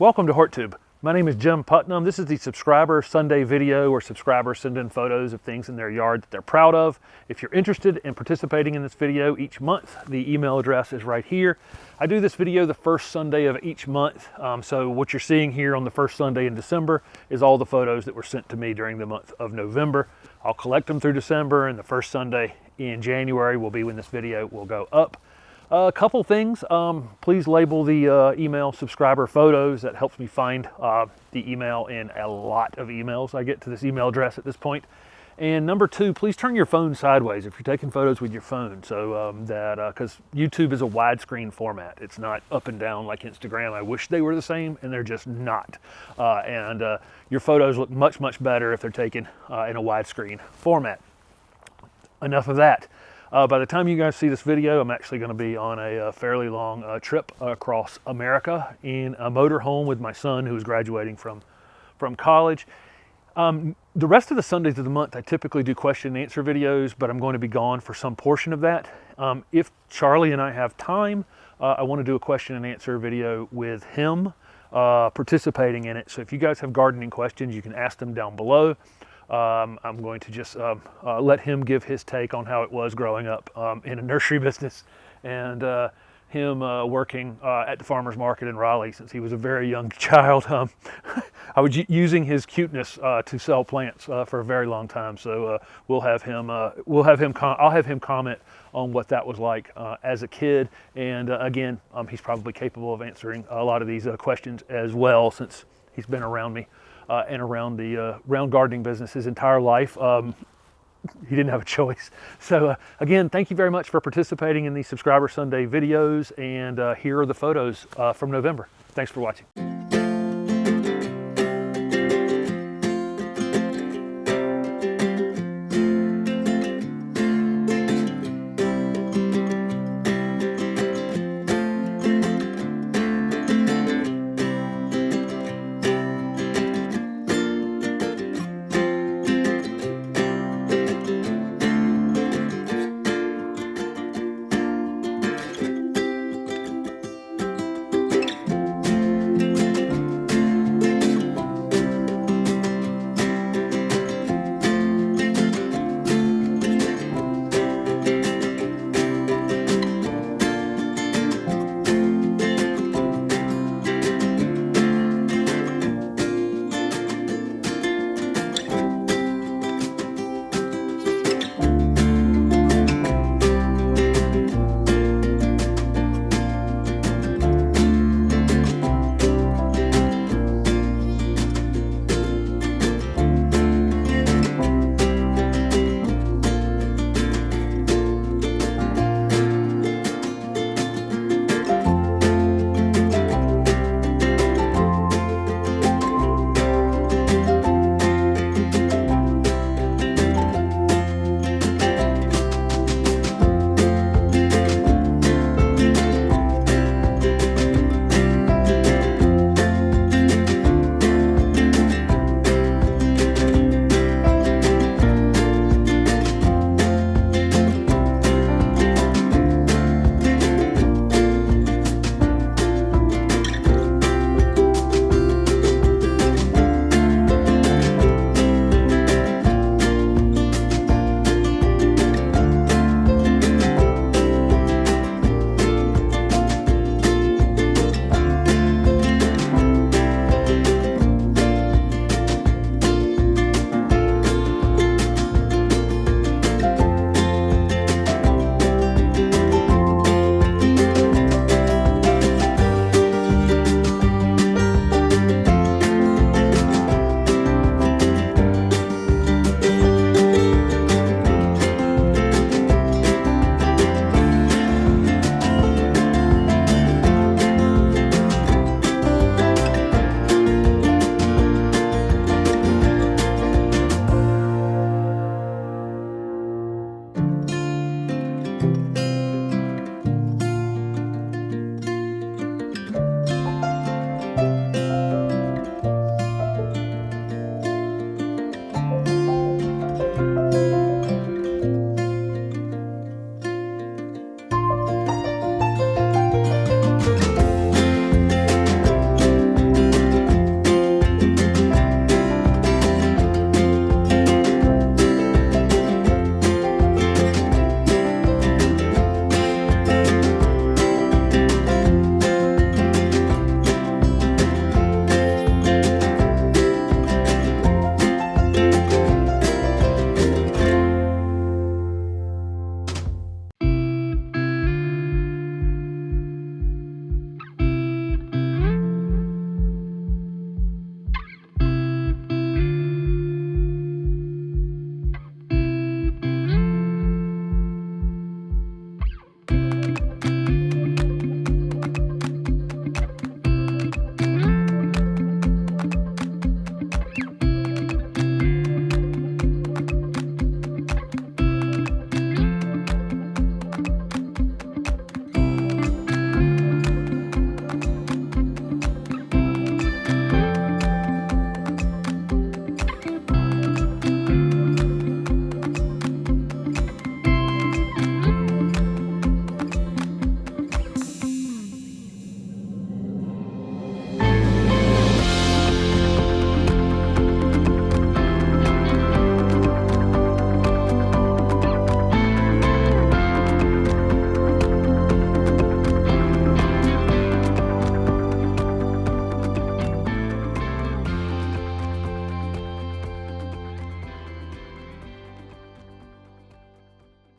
Welcome to HortTube. My name is Jim Putnam. This is the Subscriber Sunday video where subscribers send in photos of things in their yard that they're proud of. If you're interested in participating in this video each month, the email address is right here. I do this video the first Sunday of each month. So what you're seeing here on the first Sunday in December is all the photos that were sent to me during the month of November. I'll collect them through December, and the first Sunday in January will be when this video will go up. A couple things, please label the email subscriber photos. That helps me find the email in a lot of emails I get to this email address at this point. And number two, please turn your phone sideways if you're taking photos with your phone, so because YouTube is a widescreen format. It's not up and down like Instagram. I wish they were the same, and they're just not. Your photos look much, much better if they're taken in a widescreen format. Enough of that. By the time you guys see this video, I'm actually going to be on a fairly long trip across America in a motorhome with my son who's graduating from college. The rest of the Sundays of the month, I typically do question and answer videos, but I'm going to be gone for some portion of that. If Charlie and I have time, I want to do a question and answer video with him participating in it. So if you guys have gardening questions, you can ask them down below. I'm going to just let him give his take on how it was growing up in a nursery business, and him working at the farmer's market in Raleigh since he was a very young child. I was using his cuteness to sell plants for a very long time. So I'll have him comment on what that was like as a kid. And again, he's probably capable of answering a lot of these questions as well, since he's been around me and around the gardening business his entire life. He didn't have a choice. So again, thank you very much for participating in these Subscriber Sunday videos, and here are the photos from November. Thanks for watching.